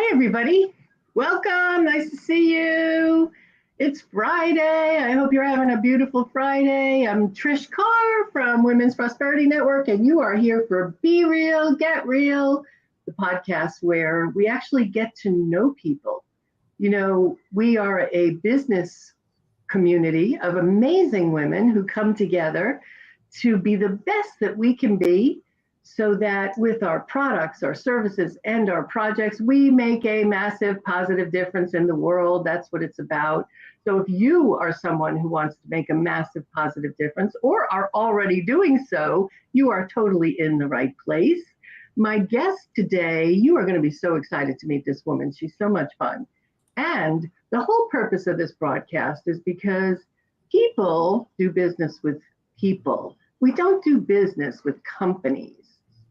Hi, everybody. Welcome. Nice to see you. It's Friday. I hope you're having a beautiful Friday. I'm Trish Carr from Women's Prosperity Network, and you are here for Be Real, Get Real, the podcast where we actually get to know people. You know, we are a business community of amazing women who come together to be the best that we can be so that with our products, our services, and our projects, we make a massive positive difference in the world. That's what it's about. So if you are someone who wants to make a massive positive difference or are already doing so, you are totally in the right place. My guest today, you are going to be so excited to meet this woman. She's so much fun. And the whole purpose of this broadcast is because people do business with people. We don't do business with companies.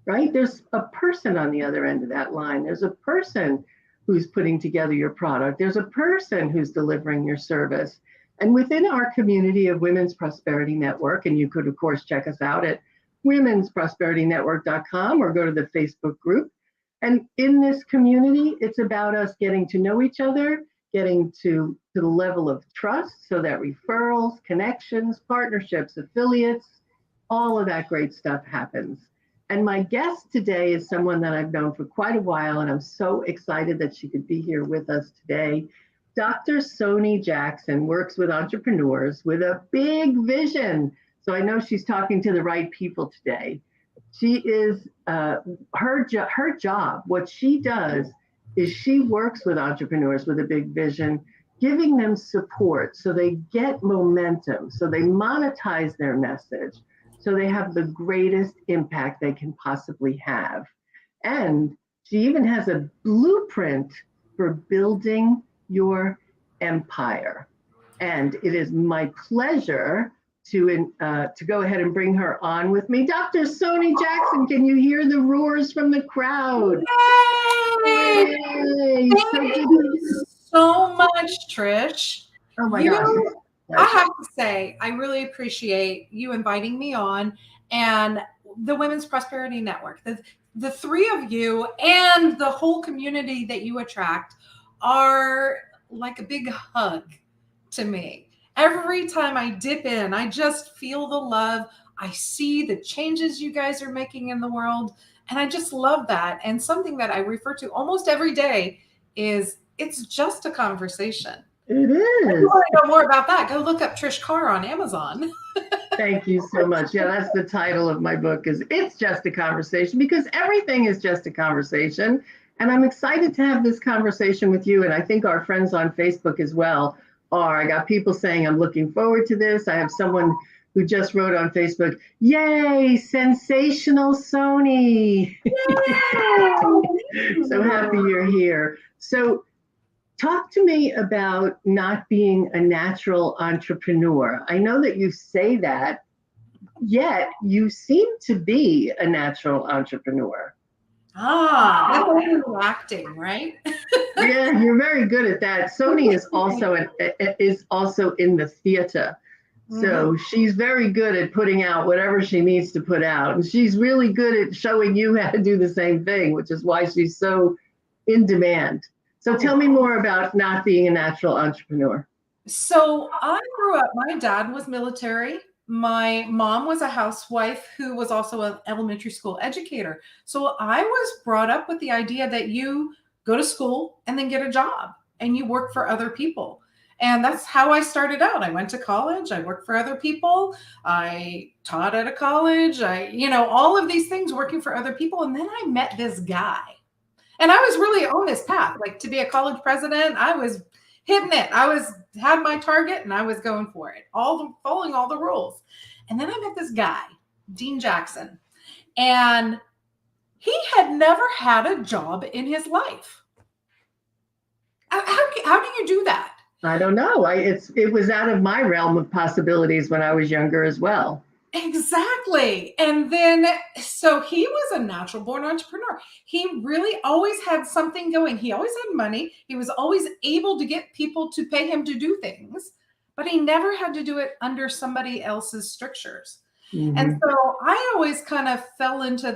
Right? There's a person on the other end of that line. There's a person who's putting together your product. There's a person who's delivering your service. And within our community of Women's Prosperity Network, and you could, of course, check us out at womensprosperityNetwork.com or go to the Facebook group. And in this community, it's about us getting to know each other, getting to the level of trust so that referrals, connections, partnerships, affiliates, all of that great stuff happens. And my guest today is someone that I've known for quite a while, and I'm so excited that she could be here with us today. Dr. Sonya Jackson works with entrepreneurs with a big vision. So I know she's talking to the right people today. She is, her job, what she does is she works with entrepreneurs with a big vision, giving them support so they get momentum, so they monetize their message, so they have the greatest impact they can possibly have. And she even has a blueprint for building your empire. And it is my pleasure to go ahead and bring her on with me. Dr. Sonya Jackson, can you hear the roars from the crowd? Yay! Yay! Thank you so much, Trish. Oh my gosh. I have to say, I really appreciate you inviting me on and the Women's Prosperity Network. The three of you and the whole community that you attract are like a big hug to me. Every time I dip in, I just feel the love. I see the changes you guys are making in the world. And I just love that. And something that I refer to almost every day is it's just a conversation. It is. If you want to know more about that, go look up Trish Carr on Amazon. Thank you so much. Yeah, that's the title of my book is It's Just a Conversation, because everything is just a conversation. And I'm excited to have this conversation with you. And I think our friends on Facebook as well are. I got people saying, I'm looking forward to this. I have someone who just wrote on Facebook, yay, sensational Sony. So happy you're here. So talk to me about not being a natural entrepreneur. I know that you say that, yet you seem to be a natural entrepreneur. That's overreacting, right? Yeah, you're very good at that. Sony is also in the theater. So she's very good at putting out whatever she needs to put out. And she's really good at showing you how to do the same thing, which is why she's so in demand. So tell me more about not being a natural entrepreneur. So I grew up, my dad was military. My mom was a housewife who was also an elementary school educator. So I was brought up with the idea that you go to school and then get a job and you work for other people. And that's how I started out. I went to college. I worked for other people. I taught at a college. All of these things working for other people. And then I met this guy. And I was really on this path, like to be a college president. I was hitting it. Had my target and I was going for it, following all the rules. And then I met this guy, Dean Jackson, and he had never had a job in his life. How do you do that? I don't know. It was out of my realm of possibilities when I was younger as well. Exactly. And then, so he was a natural born entrepreneur. He really always had something going. He always had money. He was always able to get people to pay him to do things, but he never had to do it under somebody else's strictures. And so I always kind of fell into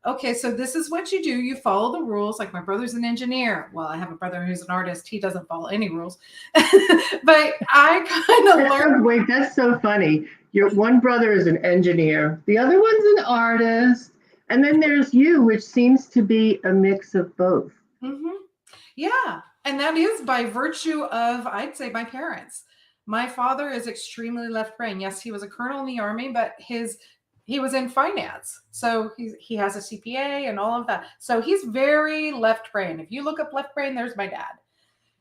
okay, so this is what you do. You follow the rules. Like my brother's an engineer. Well, I have a brother who's an artist. He doesn't follow any rules. But I kind of learned. Wait, that's so funny. Your one brother is an engineer, the other one's an artist, and then there's you, which seems to be a mix of both. Mhm. Yeah. And that is by virtue of, I'd say, my parents. My father is extremely left brain. Yes, he was a colonel in the army, but he was in finance. So he has a CPA and all of that. So he's very left brain. If you look up left brain, there's my dad.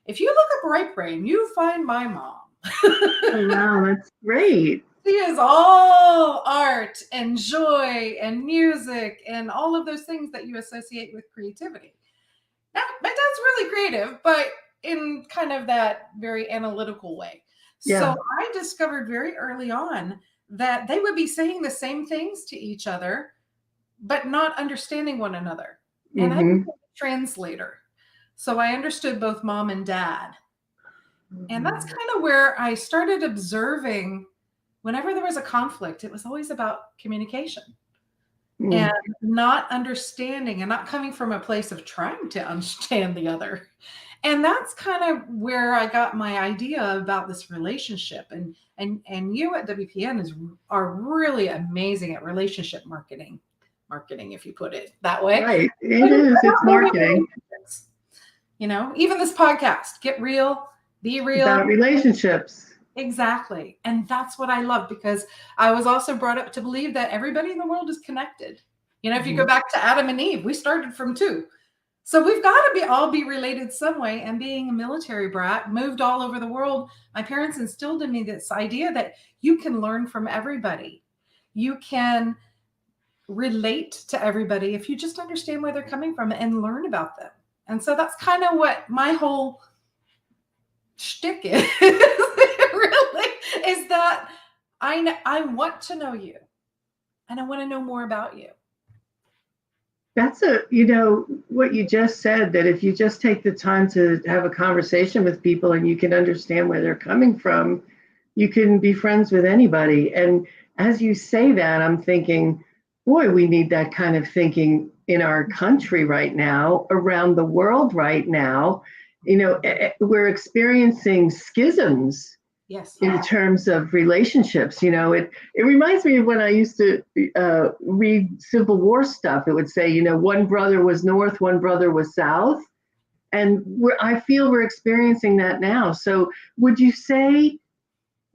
If you look up right brain, you find my mom. Oh, wow, that's great. She is all art and joy and music and all of those things that you associate with creativity. Now, my dad's really creative, but in kind of that very analytical way. Yeah. So I discovered very early on that they would be saying the same things to each other, but not understanding one another. And I Mm-hmm. became a translator. So I understood both mom and dad. And that's kind of where I started observing whenever there was a conflict, it was always about communication and not understanding and not coming from a place of trying to understand the other. And that's kind of where I got my idea about this relationship. And you at WPN are really amazing at relationship marketing, if you put it that way. Right. It is. It's marketing. You know, even this podcast, Get Real, Be Real. About relationships. Exactly. And that's what I love, because I was also brought up to believe that everybody in the world is connected. You know, if you go back to Adam and Eve, we started from two. So we've got to all be related some way. And being a military brat, moved all over the world, my parents instilled in me this idea that you can learn from everybody. You can relate to everybody if you just understand where they're coming from and learn about them. And so that's kind of what my whole shtick is. Really, is that I want to know you and I want to know more about you. That's what you just said, that if you just take the time to have a conversation with people and you can understand where they're coming from, you can be friends with anybody. And as you say that, I'm thinking, boy, we need that kind of thinking in our country right now, around the world right now. We're experiencing schisms. Yes. In terms of relationships, it reminds me of when I used to read Civil War stuff. It would say, one brother was North, one brother was South. And I feel we're experiencing that now. So would you say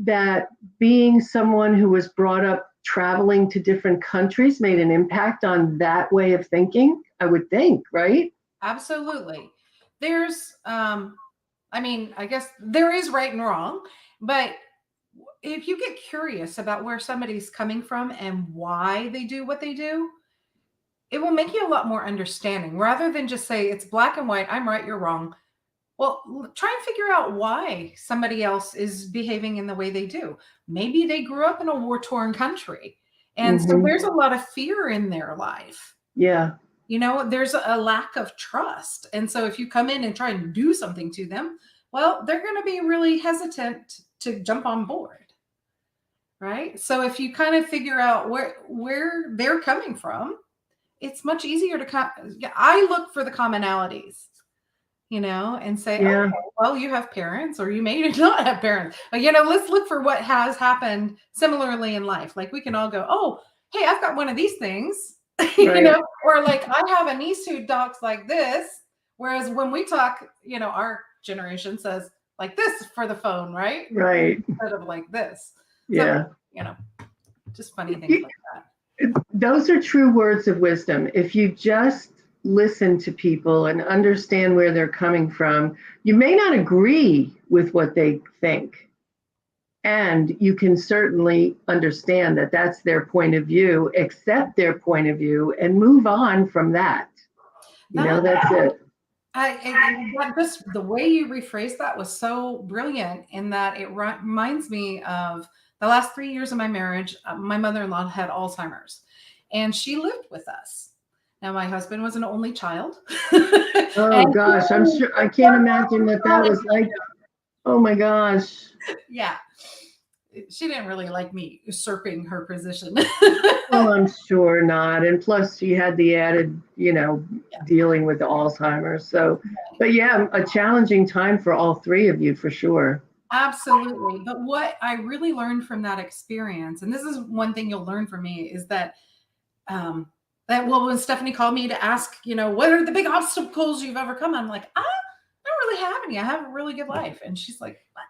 that being someone who was brought up traveling to different countries made an impact on that way of thinking? I would think, right? Absolutely. There's, I guess there is right and wrong. But if you get curious about where somebody's coming from and why they do what they do, it will make you a lot more understanding, rather than just say it's black and white, I'm right, you're wrong. Well, try and figure out why somebody else is behaving in the way they do. Maybe they grew up in a war-torn country. And so there's a lot of fear in their life. Yeah. There's a lack of trust. And so if you come in and try and do something to them, well, they're going to be really hesitant to jump on board, right? So if you kind of figure out where they're coming from, it's much easier to I look for the commonalities, and say, okay, well, you have parents, or you may not have parents, but let's look for what has happened similarly in life. Like we can all go, oh, hey, I've got one of these things, Right. or like I have a niece who talks like this, whereas when we talk, our generation says like this for the phone, right? Right. Instead of like this. Yeah. So, just funny things like that. Those are true words of wisdom. If you just listen to people and understand where they're coming from, you may not agree with what they think. And you can certainly understand that that's their point of view, accept their point of view, and move on from that. That's it. Just the way you rephrased that was so brilliant, in that it reminds me of the last 3 years of my marriage. My mother-in-law had Alzheimer's, and she lived with us. Now, my husband was an only child. Oh gosh, I'm sure I can't imagine what that was like. Oh my gosh. Yeah. she didn't really like me usurping her position. Well, I'm sure not. And plus, she had the added, Yeah, dealing with Alzheimer's. So, but yeah, a challenging time for all three of you for sure. absolutely. But what I really learned from that experience, and this is one thing you'll learn from me, is that well, when Stephanie called me to ask, what are the big obstacles you've overcome? I'm like, I don't really have any. I have a really good life. And she's like, what?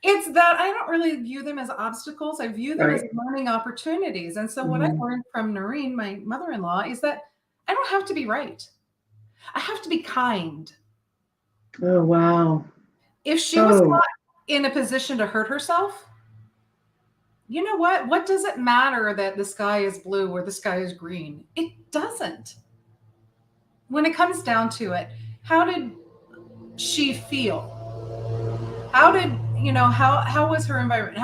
It's that I don't really view them as obstacles. I view them as Right. learning opportunities. And so what I Mhm. learned from Noreen, my mother-in-law, is that I don't have to be right. I have to be kind. Oh, wow. If she was Oh, not in a position to hurt herself, you know what? What does it matter that the sky is blue or the sky is green? It doesn't. When it comes down to it, how did she feel? How did, how was her environment?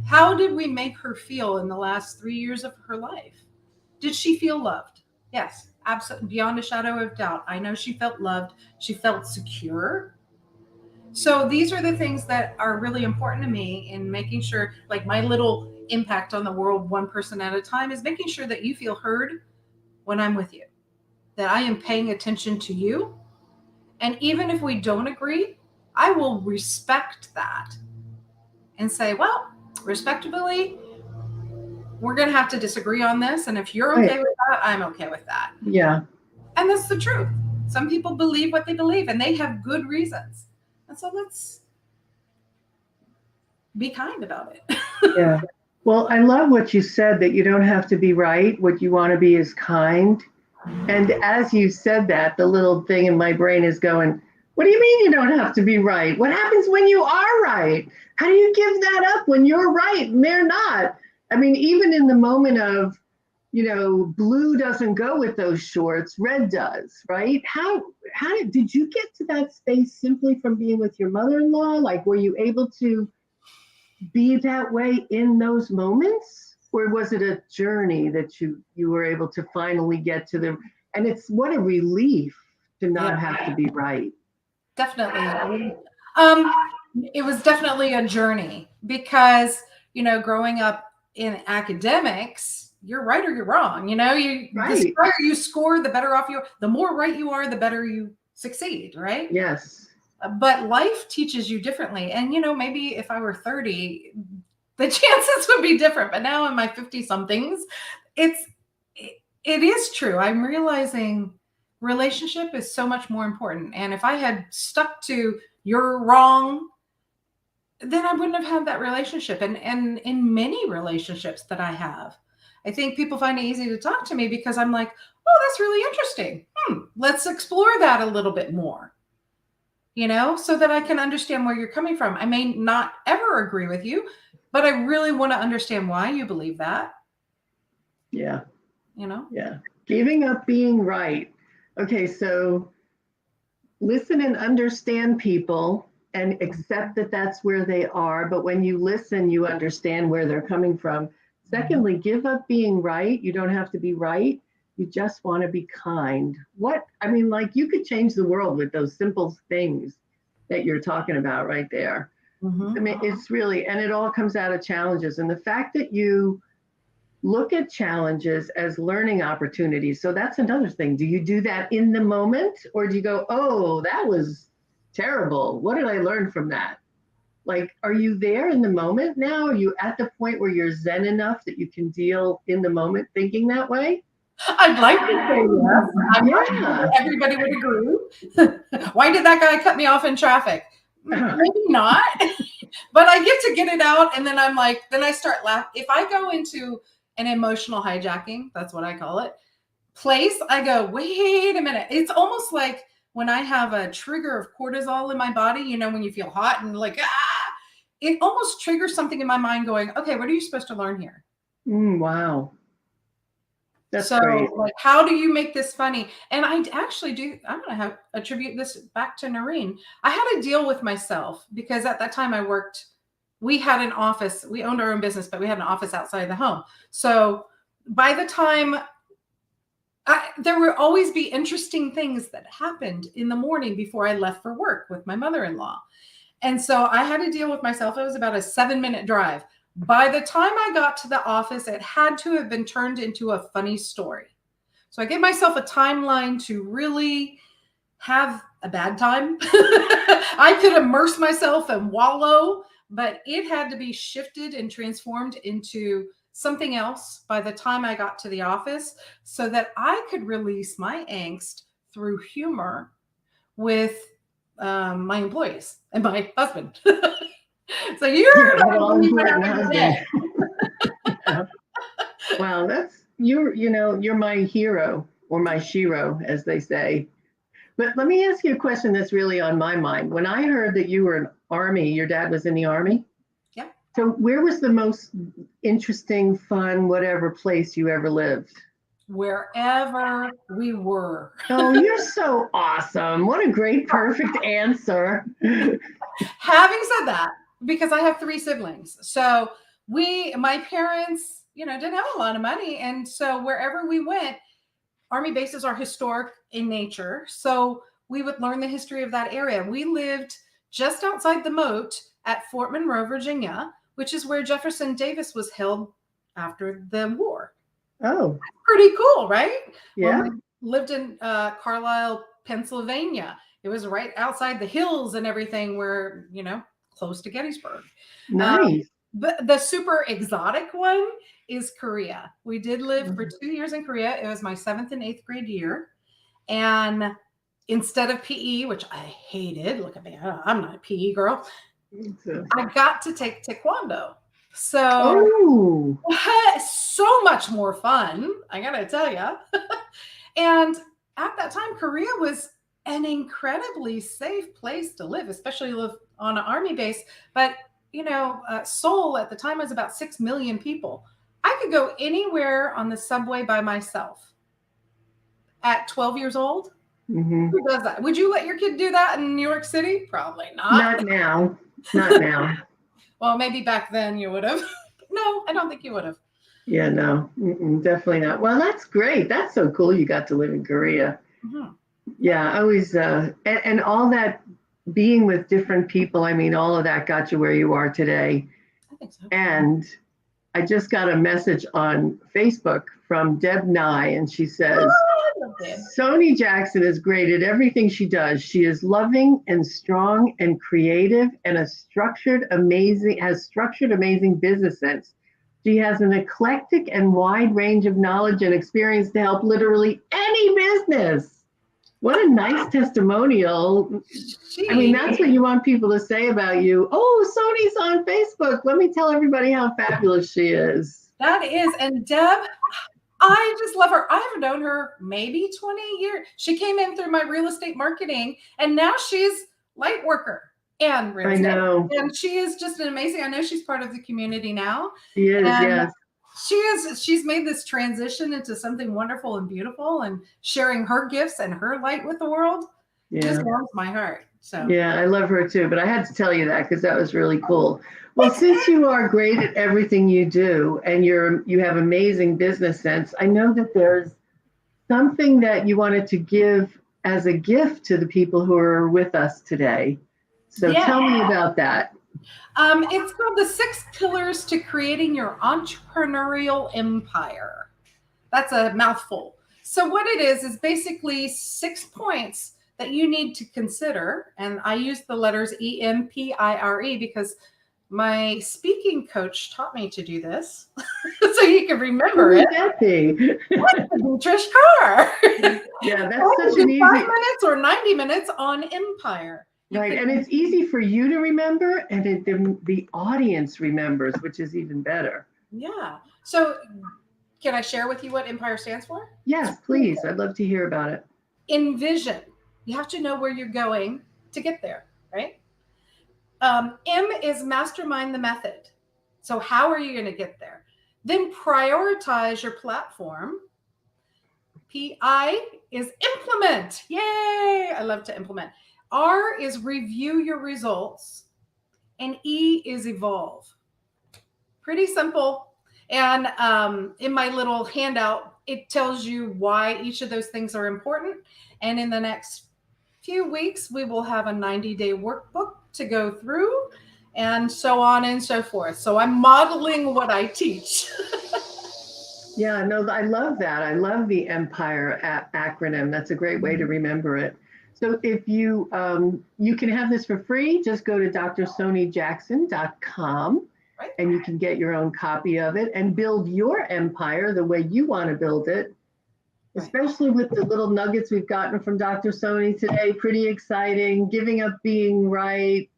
How did we make her feel in the last 3 years of her life? Did she feel loved? Yes, absolutely, beyond a shadow of doubt. I know she felt loved. She felt secure. So these are the things that are really important to me in making sure, like my little impact on the world, one person at a time, is making sure that you feel heard when I'm with you, that I am paying attention to you. And even if we don't agree, I will respect that and say, well, respectably, we're going to have to disagree on this. And if you're right. okay with that, I'm okay with that. Yeah. And that's the truth. Some people believe what they believe and they have good reasons. And so let's be kind about it. Yeah. Well, I love what you said that you don't have to be right. What you want to be is kind. And as you said that, the little thing in my brain is going, what do you mean you don't have to be right? What happens when you are right? How do you give that up when you're right and they're not? I mean, even in the moment of, blue doesn't go with those shorts, red does, right? How did you get to that space simply from being with your mother-in-law? Like, were you able to be that way in those moments, or was it a journey that you were able to finally get to the, and it's what a relief to Yeah, not have to be right. definitely. Um, it was definitely a journey because, growing up in academics, you're right or you're wrong. The Right. higher you score, the better off you are. The more right you are, the better you succeed, right? Yes. But life teaches you differently. And, maybe if I were 30, the chances would be different. But now in my 50 somethings, it is true. I'm realizing relationship is so much more important. And if I had stuck to you're wrong, then I wouldn't have had that relationship. And in many relationships that I have, I think people find it easy to talk to me because I'm like, oh, that's really interesting. Let's explore that a little bit more, so that I can understand where you're coming from. I may not ever agree with you, but I really want to understand why you believe that, Yeah. you know? Yeah. Giving up being right. Okay, so listen and understand people and accept that that's where they are. But when you listen, you understand where they're coming from. Secondly, give up being right. You don't have to be right. You just want to be kind. Like you could change the world with those simple things that you're talking about right there. I Mhm. mean, it's really, and it all comes out of challenges. And the fact that you look at challenges as learning opportunities. So that's another thing. Do you do that in the moment or do you go, oh, that was terrible? What did I learn from that? Like, are you there in the moment now? Are you at the point where you're zen enough that you can deal in the moment thinking that way? I'd like to say yes. I'm not sure Yeah. that everybody would agree. Why did that guy cut me off in traffic? Maybe not, but I get to get it out. And then I'm like, then I start laughing. If I go into an emotional hijacking, that's what I call it, place, I go, wait a minute. It's almost like when I have a trigger of cortisol in my body, when you feel hot and like, it almost triggers something in my mind going, okay, what are you supposed to learn here? Wow. That's So, great. like, how do you make this funny? And I actually do. I'm going to attribute this back to Noreen. I had to deal with myself because at that time I worked. We had an office. We owned our own business, but we had an office outside the home. So by the time there would always be interesting things that happened in the morning before I left for work with my mother-in-law. And so I had to deal with myself. It was about a 7-minute drive. By the time I got to the office, it had to have been turned into a funny story. So I gave myself a timeline to really have a bad time. I could immerse myself and wallow, but it had to be shifted and transformed into something else by the time I got to the office so that I could release my angst through humor with my employees and my husband. So you're Yeah, all important having husband. Yeah. Wow, that's you're my hero or my shiro, as they say. But let me ask you a question that's really on my mind. When I heard that you were in Army, your dad was in the Army. Yeah. So where was the most interesting, fun, whatever place you ever lived? Wherever we were. Oh, you're so awesome. What a great, perfect answer. Having said that, because I have 3 siblings, so my parents, didn't have a lot of money. And so wherever we went, Army bases are historic in nature. So we would learn the history of that area. We lived just outside the moat at Fort Monroe, Virginia, which is where Jefferson Davis was held after the war. Oh, Pretty cool, right? yeah. When we lived in Carlisle, Pennsylvania, it was right outside the hills and everything where, close to Gettysburg. Nice. But the super exotic one is Korea. We did live for 2 years in Korea. It was my 7th and 8th grade year. And instead of PE, which I hated, look at me, I'm not a PE girl, I got to take Taekwondo. So so much more fun, I gotta tell you. And at that time, Korea was an incredibly safe place to live, especially live on an Army base. But Seoul at the time was about 6 million people. I could go anywhere on the subway by myself at 12 years old. Mm-hmm. Who does that? Would you let your kid do that in New York City? Probably not. Not now. Not now. Well, maybe back then you would have. No, I don't think you would have. Yeah, no, definitely not. Well, that's great. That's so cool. You got to live in Korea. Mm-hmm. Yeah, I always, and all that being with different people, I mean, all of that got you where you are today. I think so. And I just got a message on Facebook from Deb Nye, and she says, Sonya Jackson is great at everything she does. She is loving and strong and creative and has structured amazing business sense. She has an eclectic and wide range of knowledge and experience to help literally any business. What a nice testimonial. I mean, that's what you want people to say about you. Oh, Sony's on Facebook. Let me tell everybody how fabulous she is. That is. And Deb, I just love her. I have known her maybe 20 years. She came in through my real estate marketing, and now she's light worker and real estate. I know. And she is just an amazing. I know she's part of the community now. She is, yes. She's made this transition into something wonderful and beautiful, and sharing her gifts and her light with the world. Yeah. Just warms my heart. So yeah, I love her too. But I had to tell you that because that was really cool. Well, since you are great at everything you do and you have amazing business sense, I know that there's something that you wanted to give as a gift to the people who are with us today. So tell me about that. It's called the 6 Pillars to Creating Your Entrepreneurial Empire. That's a mouthful. So what it is basically 6 points that you need to consider. And I use the letters EMPIRE because my speaking coach taught me to do this so you can remember it. Trish Carr. Yeah, that's such an easy 5 minutes or 90 minutes on Empire. Right, and it's easy for you to remember, and the audience remembers, which is even better. Yeah. So can I share with you what Empire stands for? Yes, please. I'd love to hear about it. Envision. You have to know where you're going to get there, right? M is mastermind the method. So how are you going to get there? Then prioritize your platform. PI is implement. Yay! I love to implement. R is review your results. And E is evolve. Pretty simple. And in my little handout, it tells you why each of those things are important. And in the next few weeks, we will have a 90-day workbook to go through, and so on and so forth. So I'm modeling what I teach. Yeah, no, I love that. I love the Empire acronym. That's a great way to remember it. So if you can have this for free, just go to drsonyjackson.com Right. and you can get your own copy of it and build your empire the way you want to build it. Right. Especially with the little nuggets we've gotten from Dr. Sony today. Pretty exciting. Giving up being right,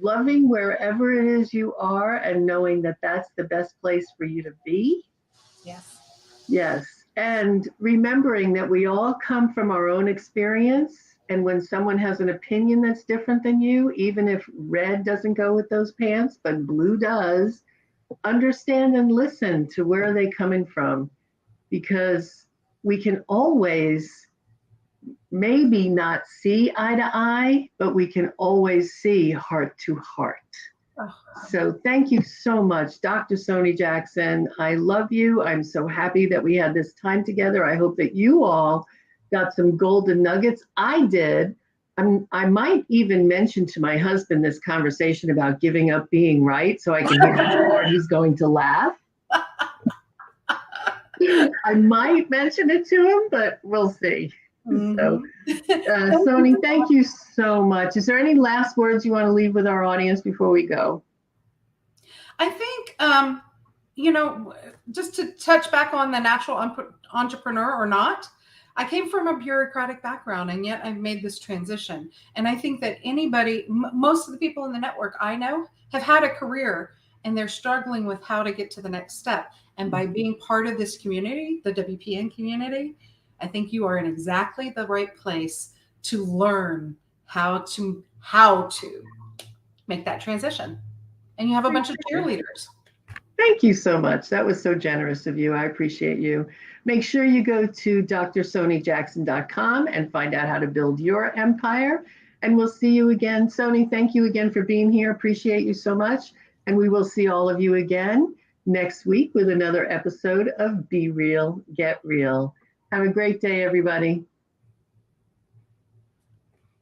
loving wherever it is you are, and knowing that that's the best place for you to be. Yes. Yes. And remembering that we all come from our own experience. And when someone has an opinion that's different than you, even if red doesn't go with those pants, but blue does, understand and listen to where they're coming from. Because we can always maybe not see eye to eye, but we can always see heart to heart. Oh. So thank you so much, Dr. Sonya Jackson. I love you. I'm so happy that we had this time together. I hope that you all got some golden nuggets. I did. I might even mention to my husband this conversation about giving up being right so I can hear before he's going to laugh. I might mention it to him, but we'll see. Mm-hmm. So, Sony, thank you so much. Is there any last words you want to leave with our audience before we go? I think, just to touch back on the natural entrepreneur or not, I came from a bureaucratic background, and yet I've made this transition. And I think that most of the people in the network I know have had a career, and they're struggling with how to get to the next step. And by being part of this community, the WPN community, I think you are in exactly the right place to learn how to make that transition. And you have a bunch of cheerleaders. Thank you so much. That was so generous of you. I appreciate you. Make sure you go to drsonyjackson.com and find out how to build your empire. And we'll see you again. Sony, thank you again for being here. Appreciate you so much. And we will see all of you again next week with another episode of Be Real, Get Real. Have a great day, everybody.